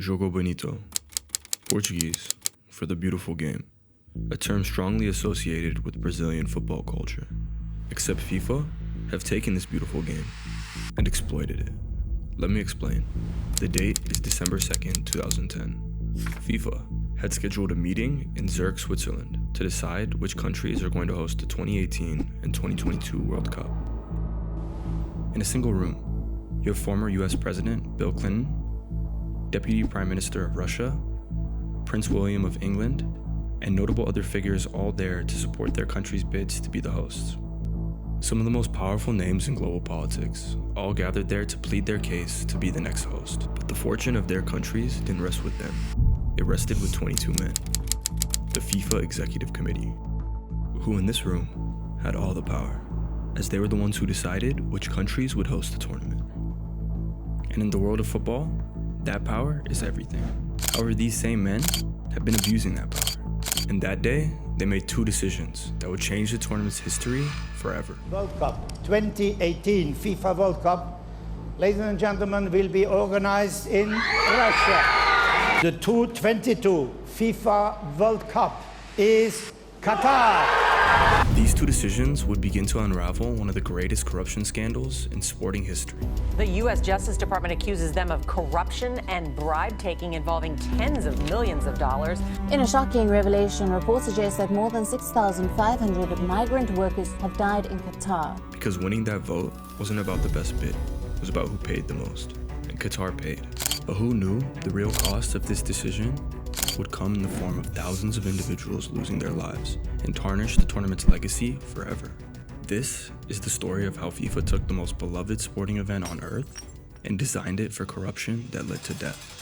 Jogo bonito, Portuguese for the beautiful game, a term strongly associated with Brazilian football culture. Except FIFA have taken this beautiful game and exploited it. Let me explain. The date is December 2nd, 2010. FIFA had scheduled a meeting in Zurich, Switzerland to decide which countries are going to host the 2018 and 2022 World Cup. In a single room, you have former US President Bill Clinton, Deputy Prime Minister of Russia, Prince William of England, and notable other figures all there to support their country's bids to be the hosts. Some of the most powerful names in global politics all gathered there to plead their case to be the next host. But the fortune of their countries didn't rest with them. It rested with 22 men, the FIFA Executive Committee, who in this room had all the power, as they were the ones who decided which countries would host the tournament. And in the world of football, that power is everything. However, these same men have been abusing that power. And that day, they made two decisions that would change the tournament's history forever. World Cup 2018 FIFA World Cup, ladies and gentlemen, will be organized in Russia. The 2022 FIFA World Cup is Qatar. These two decisions would begin to unravel one of the greatest corruption scandals in sporting history. The U.S. Justice Department accuses them of corruption and bribe-taking involving tens of millions of dollars. In a shocking revelation, reports suggest that more than 6,500 migrant workers have died in Qatar. Because winning that vote wasn't about the best bid, it was about who paid the most. And Qatar paid. But who knew the real cost of this decision would come in the form of thousands of individuals losing their lives and tarnish the tournament's legacy forever. This is the story of how FIFA took the most beloved sporting event on earth and designed it for corruption that led to death.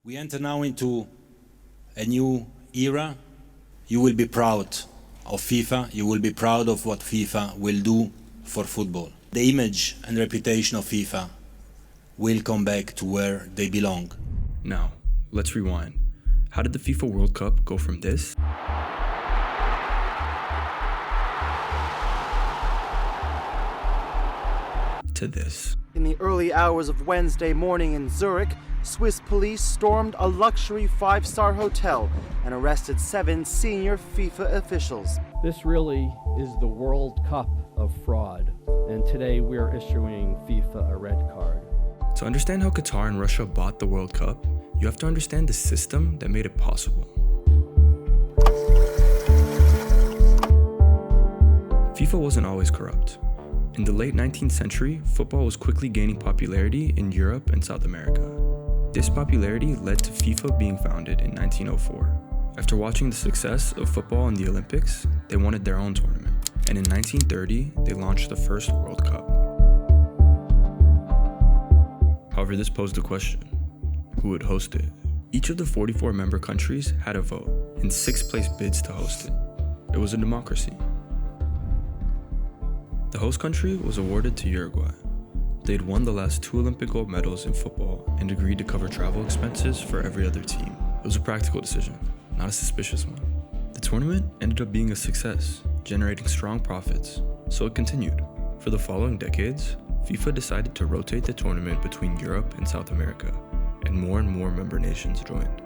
We enter now into a new era. You will be proud of FIFA. You will be proud of what FIFA will do for football. The image and reputation of FIFA will come back to where they belong. Now, let's rewind. How did the FIFA World Cup go from this to this? In the early hours of Wednesday morning in Zurich, Swiss police stormed a luxury five-star hotel and arrested 7 senior FIFA officials. This really is the World Cup of fraud, and today we are issuing FIFA a red card. To understand how Qatar and Russia bought the World Cup, you have to understand the system that made it possible. FIFA wasn't always corrupt. In the late 19th century, football was quickly gaining popularity in Europe and South America. This popularity led to FIFA being founded in 1904. After watching the success of football in the Olympics, they wanted their own tournament. And in 1930, they launched the first World Cup. However, this posed a question: who would host it? Each of the 44 member countries had a vote, and 6 placed bids to host it. It was a democracy. The host country was awarded to Uruguay. They'd won the last 2 Olympic gold medals in football and agreed to cover travel expenses for every other team. It was a practical decision, not a suspicious one. The tournament ended up being a success, generating strong profits, so it continued. For the following decades, FIFA decided to rotate the tournament between Europe and South America, and more member nations joined.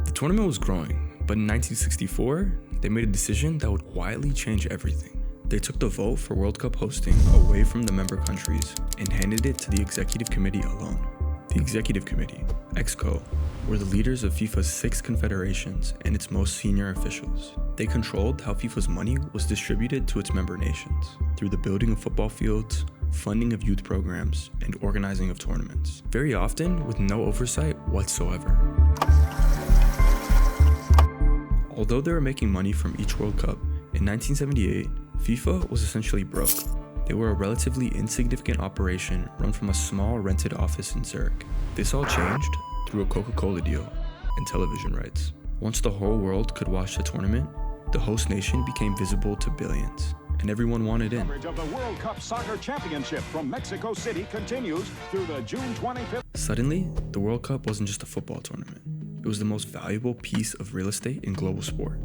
The tournament was growing, but in 1964, they made a decision that would quietly change everything. They took the vote for World Cup hosting away from the member countries and handed it to the Executive Committee alone. The Executive Committee, EXCO, were the leaders of FIFA's 6 confederations and its most senior officials. They controlled how FIFA's money was distributed to its member nations through the building of football fields, funding of youth programs, and organizing of tournaments, very often with no oversight whatsoever. Although they were making money from each World Cup, in 1978, FIFA was essentially broke. They were a relatively insignificant operation run from a small rented office in Zurich. This all changed through a Coca-Cola deal and television rights. Once the whole world could watch the tournament, the host nation became visible to billions, and everyone wanted in. Coverage of the World Cup Soccer Championship from Mexico City continues through the June 25th. Suddenly, the World Cup wasn't just a football tournament. It was the most valuable piece of real estate in global sport.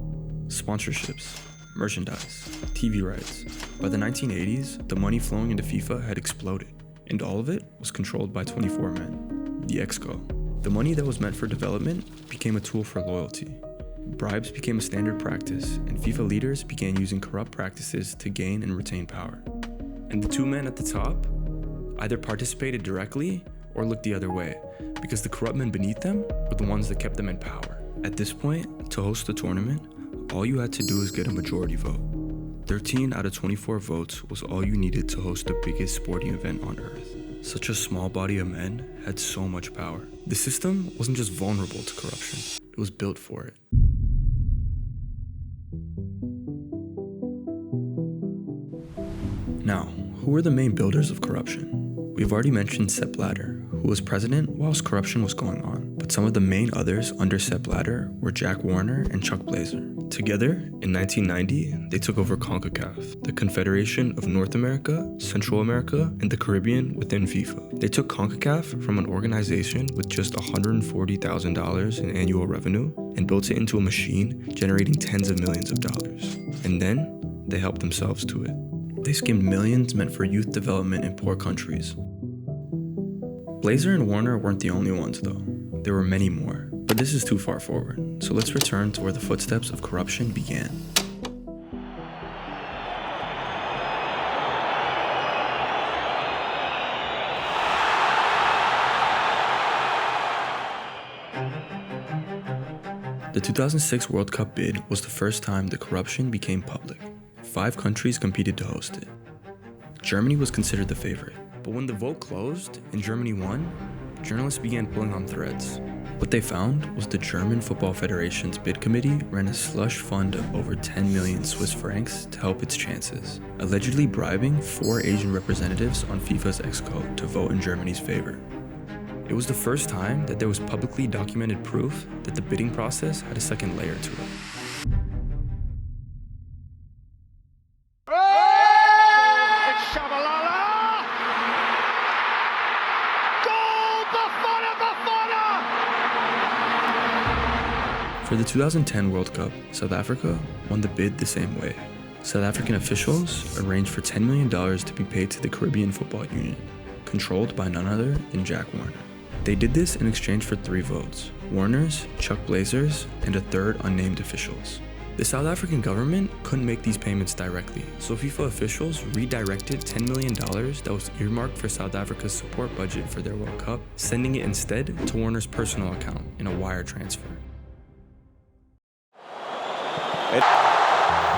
Sponsorships, merchandise, TV rights. By the 1980s, the money flowing into FIFA had exploded, and all of it was controlled by 24 men, the Exco. The money that was meant for development became a tool for loyalty. Bribes became a standard practice, and FIFA leaders began using corrupt practices to gain and retain power. And the two men at the top either participated directly or looked the other way, because the corrupt men beneath them were the ones that kept them in power. At this point, to host the tournament, all you had to do was get a majority vote. 13 out of 24 votes was all you needed to host the biggest sporting event on earth. Such a small body of men had so much power. The system wasn't just vulnerable to corruption, it was built for it. Now, who were the main builders of corruption? We've already mentioned Sepp Blatter, who was president whilst corruption was going on, but some of the main others under Sepp Blatter were Jack Warner and Chuck Blazer. Together, in 1990, they took over CONCACAF, the Confederation of North America, Central America, and the Caribbean within FIFA. They took CONCACAF from an organization with just $140,000 in annual revenue and built it into a machine generating tens of millions of dollars. And then, they helped themselves to it. They skimmed millions meant for youth development in poor countries. Blazer and Warner weren't the only ones though. There were many more, but this is too far forward, so let's return to where the footsteps of corruption began. The 2006 World Cup bid was the first time the corruption became public. 5 countries competed to host it. Germany was considered the favorite, but when the vote closed and Germany won, journalists began pulling on threads. What they found was the German Football Federation's bid committee ran a slush fund of over 10 million Swiss francs to help its chances, allegedly bribing 4 Asian representatives on FIFA's Exco to vote in Germany's favor. It was the first time that there was publicly documented proof that the bidding process had a second layer to it. For the 2010 World Cup, South Africa won the bid the same way. South African officials arranged for $10 million to be paid to the Caribbean Football Union, controlled by none other than Jack Warner. They did this in exchange for 3 votes, Warner's, Chuck Blazer's, and a third unnamed official's. The South African government couldn't make these payments directly, so FIFA officials redirected $10 million that was earmarked for South Africa's support budget for their World Cup, sending it instead to Warner's personal account in a wire transfer.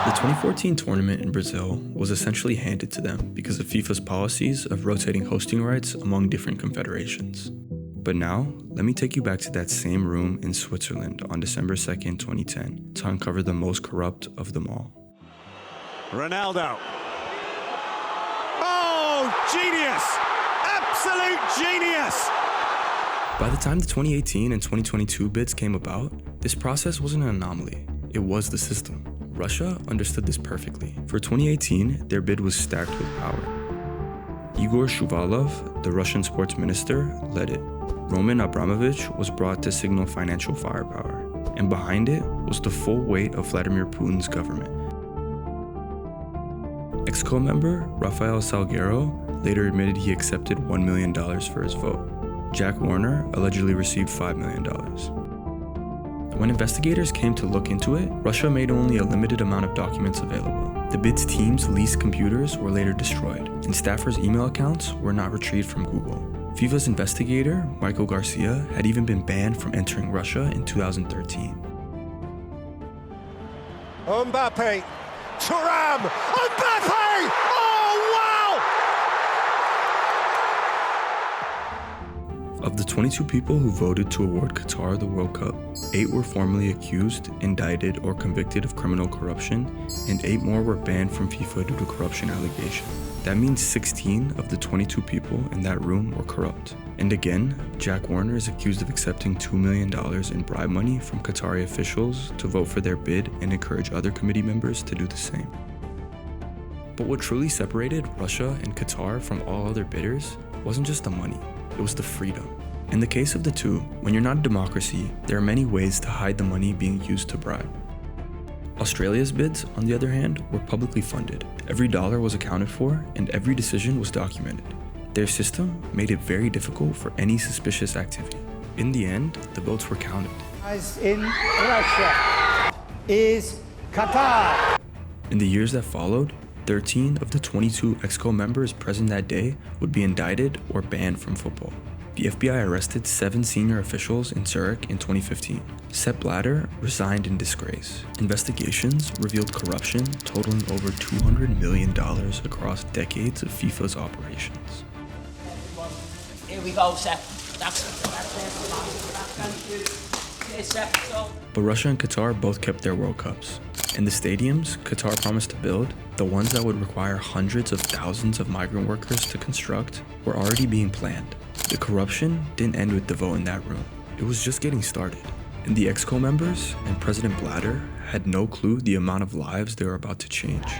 The 2014 tournament in Brazil was essentially handed to them because of FIFA's policies of rotating hosting rights among different confederations. But now, let me take you back to that same room in Switzerland on December 2nd, 2010, to uncover the most corrupt of them all. Ronaldo. Oh, genius! Absolute genius! By the time the 2018 and 2022 bids came about, this process wasn't an anomaly. It was the system. Russia understood this perfectly. For 2018, their bid was stacked with power. Igor Shuvalov, the Russian sports minister, led it. Roman Abramovich was brought to signal financial firepower, and behind it was the full weight of Vladimir Putin's government. Exco member Rafael Salguero later admitted he accepted $1 million for his vote. Jack Warner allegedly received $5 million. When investigators came to look into it, Russia made only a limited amount of documents available. The bid's team's leased computers were later destroyed, and staffers' email accounts were not retrieved from Google. FIFA's investigator, Michael Garcia, had even been banned from entering Russia in 2013. Mbappe. Thuram. Mbappe! Oh, wow! Of the 22 people who voted to award Qatar the World Cup, 8 were formally accused, indicted, or convicted of criminal corruption, and 8 more were banned from FIFA due to corruption allegations. That means 16 of the 22 people in that room were corrupt. And again, Jack Warner is accused of accepting $2 million in bribe money from Qatari officials to vote for their bid and encourage other committee members to do the same. But what truly separated Russia and Qatar from all other bidders wasn't just the money, it was the freedom. In the case of the two, when you're not a democracy, there are many ways to hide the money being used to bribe. Australia's bids, on the other hand, were publicly funded. Every dollar was accounted for, and every decision was documented. Their system made it very difficult for any suspicious activity. In the end, the votes were counted. In Russia is Qatar. In the years that followed, 13 of the 22 EXCO members present that day would be indicted or banned from football. The FBI arrested 7 senior officials in Zurich in 2015. Sepp Blatter resigned in disgrace. Investigations revealed corruption totaling over $200 million across decades of FIFA's operations. Here we go, Sepp. But Russia and Qatar both kept their World Cups. And the stadiums Qatar promised to build, the ones that would require hundreds of thousands of migrant workers to construct, were already being planned. The corruption didn't end with the vote in that room. It was just getting started. And the EXCO members and President Blatter had no clue the amount of lives they were about to change.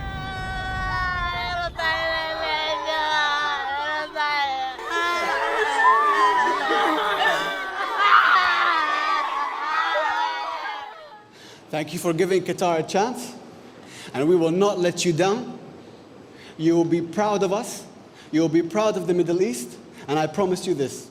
Thank you for giving Qatar a chance, and we will not let you down. You will be proud of us, you will be proud of the Middle East, and I promise you this.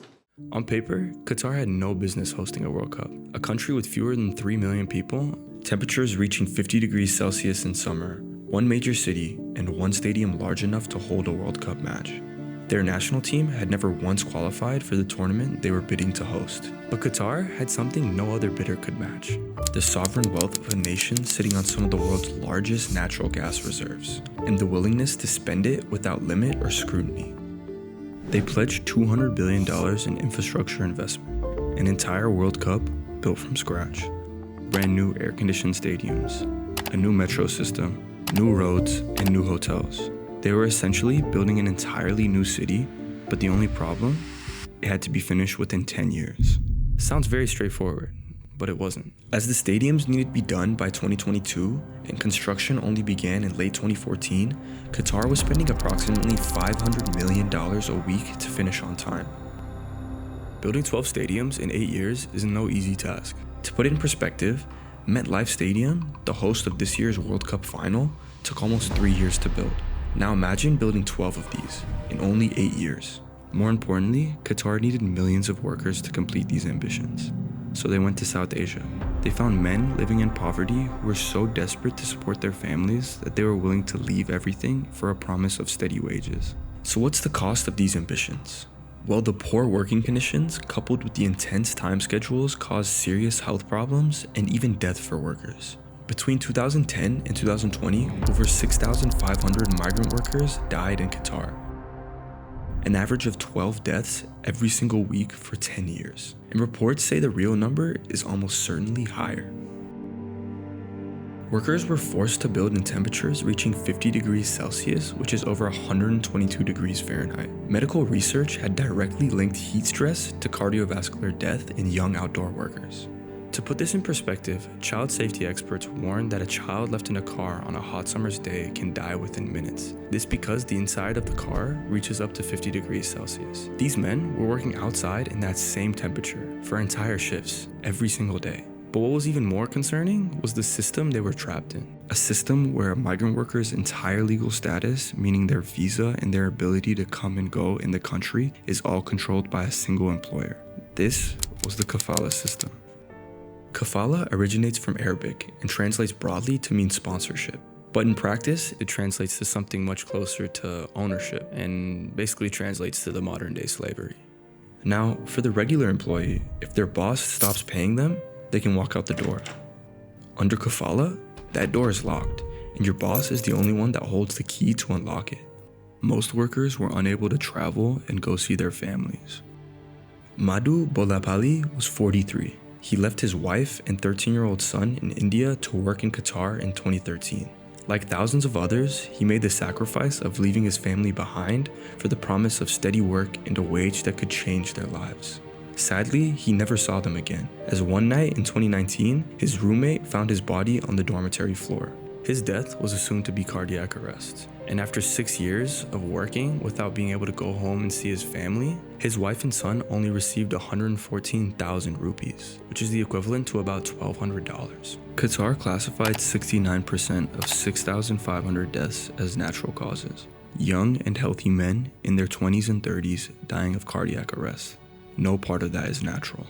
On paper, Qatar had no business hosting a World Cup. A country with fewer than 3 million people, temperatures reaching 50 degrees Celsius in summer, one major city, and one stadium large enough to hold a World Cup match. Their national team had never once qualified for the tournament they were bidding to host. But Qatar had something no other bidder could match: the sovereign wealth of a nation sitting on some of the world's largest natural gas reserves, and the willingness to spend it without limit or scrutiny. They pledged $200 billion in infrastructure investment, an entire World Cup built from scratch, brand new air-conditioned stadiums, a new metro system, new roads, and new hotels. They were essentially building an entirely new city, but the only problem? It had to be finished within 10 years. Sounds very straightforward, but it wasn't. As the stadiums needed to be done by 2022 and construction only began in late 2014, Qatar was spending approximately $500 million a week to finish on time. Building 12 stadiums in 8 years is no easy task. To put it in perspective, MetLife Stadium, the host of this year's World Cup final, took almost 3 years to build. Now imagine building 12 of these in only 8 years. More importantly, Qatar needed millions of workers to complete these ambitions. So they went to South Asia. They found men living in poverty who were so desperate to support their families that they were willing to leave everything for a promise of steady wages. So what's the cost of these ambitions? Well, the poor working conditions coupled with the intense time schedules caused serious health problems and even death for workers. Between 2010 and 2020, over 6,500 migrant workers died in Qatar. An average of 12 deaths every single week for 10 years. And reports say the real number is almost certainly higher. Workers were forced to build in temperatures reaching 50 degrees Celsius, which is over 122 degrees Fahrenheit. Medical research had directly linked heat stress to cardiovascular death in young outdoor workers. To put this in perspective, child safety experts warn that a child left in a car on a hot summer's day can die within minutes. This because the inside of the car reaches up to 50 degrees Celsius. These men were working outside in that same temperature for entire shifts every single day. But what was even more concerning was the system they were trapped in. A system where a migrant worker's entire legal status, meaning their visa and their ability to come and go in the country, is all controlled by a single employer. This was the kafala system. Kafala originates from Arabic and translates broadly to mean sponsorship. But in practice, it translates to something much closer to ownership and basically translates to the modern day slavery. Now, for the regular employee, if their boss stops paying them, they can walk out the door. Under kafala, that door is locked, and your boss is the only one that holds the key to unlock it. Most workers were unable to travel and go see their families. Madhu Bolapali was 43. He left his wife and 13-year-old son in India to work in Qatar in 2013. Like thousands of others, he made the sacrifice of leaving his family behind for the promise of steady work and a wage that could change their lives. Sadly, he never saw them again, as one night in 2019, his roommate found his body on the dormitory floor. His death was assumed to be cardiac arrest, and after 6 years of working without being able to go home and see his family, his wife and son only received 114,000 rupees, which is the equivalent to about $1,200. Qatar classified 69% of 6,500 deaths as natural causes. Young and healthy men in their 20s and 30s dying of cardiac arrest. No part of that is natural.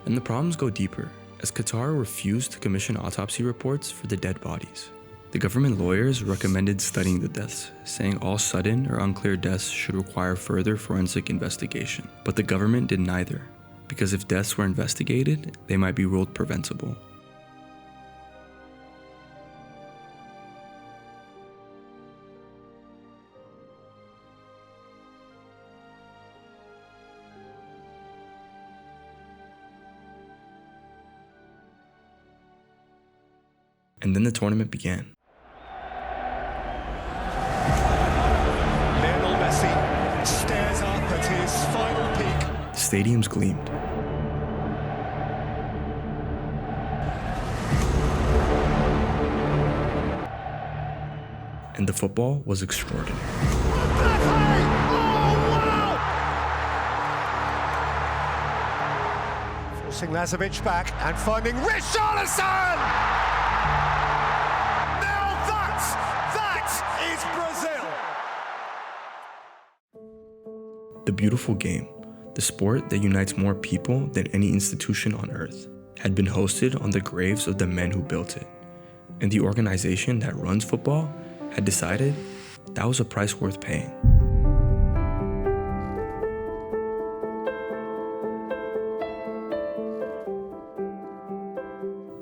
And the problems go deeper, as Qatar refused to commission autopsy reports for the dead bodies. The government lawyers recommended studying the deaths, saying all sudden or unclear deaths should require further forensic investigation. But the government did neither, because if deaths were investigated, they might be ruled preventable. And then the tournament began. Lionel Messi stares up at his final peak. The stadiums gleamed. And the football was extraordinary. Forcing Lazovic back and finding Richarlison! Now that is Brazil! The beautiful game, the sport that unites more people than any institution on earth, had been hosted on the graves of the men who built it. And the organization that runs football had decided that was a price worth paying.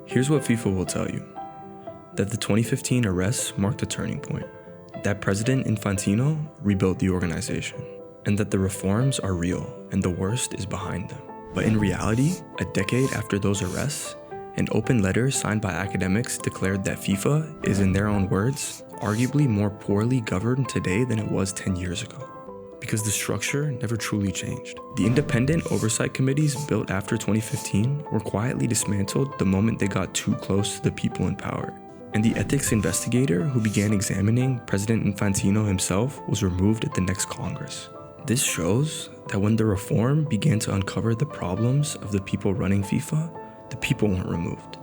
Here's what FIFA will tell you: that the 2015 arrests marked a turning point, that President Infantino rebuilt the organization, and that the reforms are real and the worst is behind them. But in reality, a decade after those arrests, an open letter signed by academics declared that FIFA is, in their own words, arguably more poorly governed today than it was 10 years ago. Because the structure never truly changed. The independent oversight committees built after 2015 were quietly dismantled the moment they got too close to the people in power. And the ethics investigator who began examining President Infantino himself was removed at the next Congress. This shows that when the reform began to uncover the problems of the people running FIFA, the people weren't removed.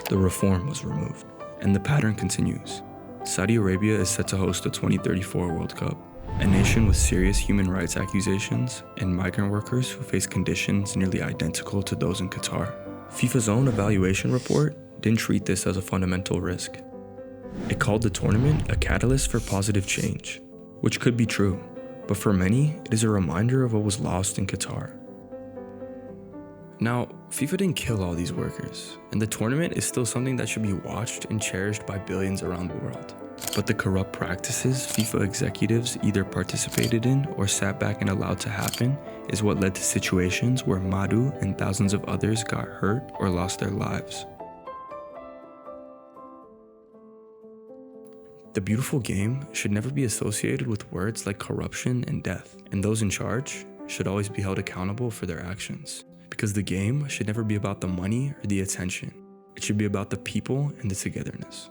The reform was removed. And the pattern continues. Saudi Arabia is set to host the 2034 World Cup, a nation with serious human rights accusations and migrant workers who face conditions nearly identical to those in Qatar. FIFA's own evaluation report didn't treat this as a fundamental risk. It called the tournament a catalyst for positive change, which could be true, but for many, it is a reminder of what was lost in Qatar. Now, FIFA didn't kill all these workers, and the tournament is still something that should be watched and cherished by billions around the world. But the corrupt practices FIFA executives either participated in or sat back and allowed to happen is what led to situations where Madu and thousands of others got hurt or lost their lives. The beautiful game should never be associated with words like corruption and death, and those in charge should always be held accountable for their actions. Because the game should never be about the money or the attention. It should be about the people and the togetherness.